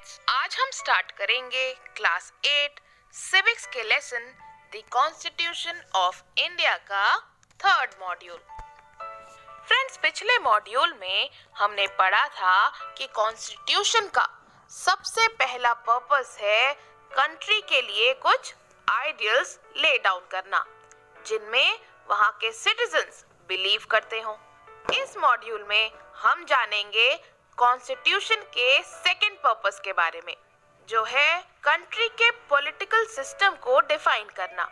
Students, आज हम start करेंगे क्लास 8 सिविक्स के lesson the constitution of India का थर्ड मॉड्यूल। फ्रेंड्स, पिछले मॉड्यूल में हमने पढ़ा था कि कॉन्स्टिट्यूशन का सबसे पहला पर्पस है कंट्री के लिए कुछ आइडियल्स ले डाउन करना जिनमें वहाँ के सिटीजन्स बिलीव करते हों। इस मॉड्यूल में हम जानेंगे कॉन्स्टिट्यूशन के सेकंड पर्पस के बारे में, जो है कंट्री के पॉलिटिकल सिस्टम को डिफाइन करना।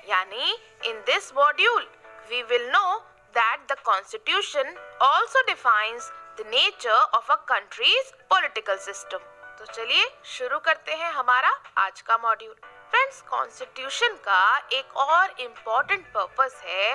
यानी in this module we will know that the constitution also defines the nature of a country's political system. तो चलिए शुरू करते हैं हमारा आज का मॉड्यूल। फ्रेंड्स, कॉन्स्टिट्यूशन का एक और इम्पोर्टेंट पर्पस है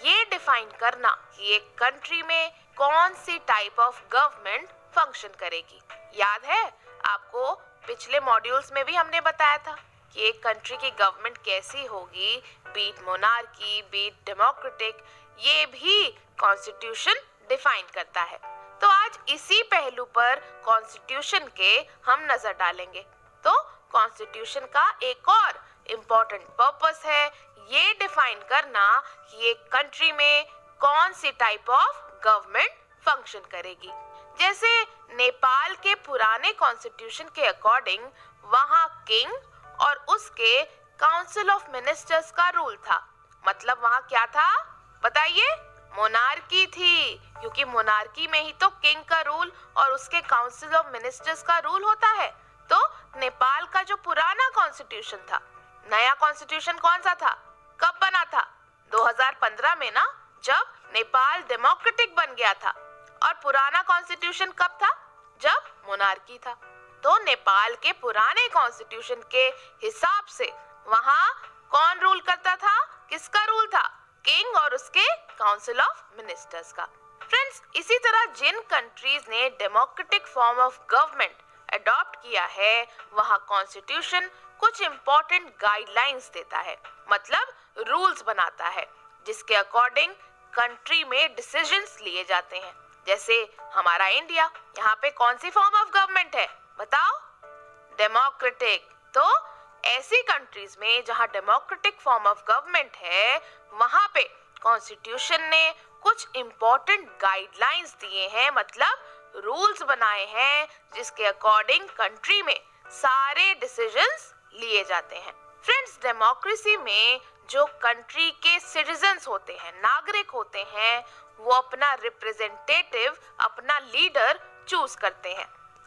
ये डिफाइन करना कि एक कंट्री में कौन सी टाइप ऑफ गवर्नमेंट फंक्शन करेगी। याद है आपको, पिछले मॉड्यूल्स में भी हमने बताया था कि एक कंट्री की गवर्नमेंट कैसी होगी, बीट मोनार्की, बीट डेमोक्रेटिक, ये भी कॉन्स्टिट्यूशन डिफाइन करता है। तो आज इसी पहलू पर कॉन्स्टिट्यूशन के हम नजर डालेंगे। तो कॉन्स्टिट्यूशन का एक और इम्पोर्टेंट पर्पस है ये डिफाइन करना कि एक कंट्री में कौन सी टाइप ऑफ गवर्नमेंट फंक्शन करेगी। जैसे नेपाल के पुराने कॉन्स्टिट्यूशन के अकॉर्डिंग वहाँ किंग और उसके काउंसिल ऑफ मिनिस्टर्स का रूल था। मतलब वहाँ क्या था बताइए? मोनार्की थी, क्योंकि मोनार्की में ही तो किंग का रूल और उसके काउंसिल ऑफ मिनिस्टर्स का रूल होता है। तो नेपाल का जो पुराना कॉन्स्टिट्यूशन था, नया कॉन्स्टिट्यूशन कौन सा था, कब बना था? 2015 में ना, जब नेपाल डेमोक्रेटिक बन गया था। और पुराना कॉन्स्टिट्यूशन कब था? जब मोनार्की था। तो नेपाल के पुराने कॉन्स्टिट्यूशन के हिसाब से वहाँ कौन रूल करता था? किसका रूल था? किंग और उसके काउंसिल ऑफ मिनिस्टर्स का। फ्रेंड्स, इसी तरह जिन कंट्रीज ने democratic form of government adopt किया है, वहाँ कॉन्स्टिट्यूशन कुछ इम्पोर्टेंट गाइडलाइंस देता है, मतलब रूल्स बनाता है, जिसके अकॉर्डिंग कंट्री में डिसीजंस लिए जाते हैं। जैसे हमारा इंडिया, यहाँ पे कौन सी फॉर्म ऑफ गवर्नमेंट है बताओ? डेमोक्रेटिक। तो ऐसी कंट्रीज में जहाँ डेमोक्रेटिक फॉर्म ऑफ गवर्नमेंट है, वहाँ पे कॉन्स्टिट्यूशन ने कुछ इम्पोर्टेंट गाइडलाइंस दिए हैं, मतलब रूल्स बनाए हैं, जिसके अकॉर्डिंग कंट्री में सारे डिसीजंस लिए जाते हैं। फ्रेंड्स, डेमोक्रेसी में जो कंट्री के सिटीजन्स होते हैं, नागरिक होते हैं, वो अपना रिप्रेजेंटेटिव, अपना लीडर चूज करते हैं।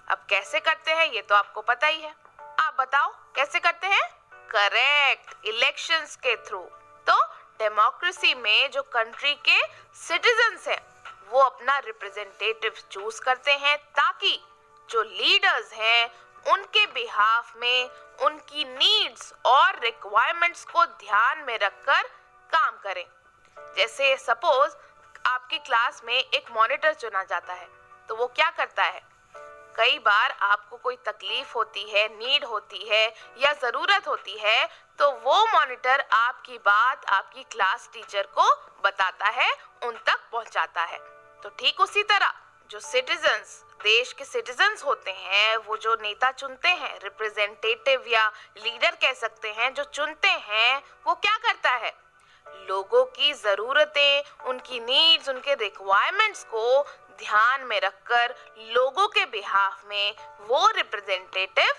अब कैसे करते हैं ये तो आपको पता ही है। आप बताओ कैसे करते हैं? करेक्ट, इलेक्शंस के थ्रू। तो डेमोक्रेसी में जो कंट्री के सिटीजन्स हैं, वो अपना रिप्रेजेंटेटिव चूज करते हैं ताकि जो लीडर्स हैं उनके बिहाफ में उनकी नीड्स और रिक्वायरमेंट्स को ध्यान में रखकर काम करें। जैसे सपोज आपकी क्लास में एक मॉनिटर चुना जाता है, तो वो क्या करता है? कई बार आपको कोई तकलीफ होती है, नीड होती है या ज़रूरत होती है, तो वो मॉनिटर आपकी बात आपकी क्लास टीचर को बताता है, उन तक पहुंचाता है। तो ठीक उसी तरह जो सिटीजन्स, देश के सिटीजन्स होते हैं, वो जो नेता चुनते हैं, रिप्रेजेंटेटिव या लीडर कह सकते हैं, जो चुनते हैं, वो क्या करता है? लोगों की ज़रूरतें, उनकी नीड्स, उनके रिक्वायरमेंट्स को ध्यान में रखकर लोगों के बिहाफ में वो रिप्रेजेंटेटिव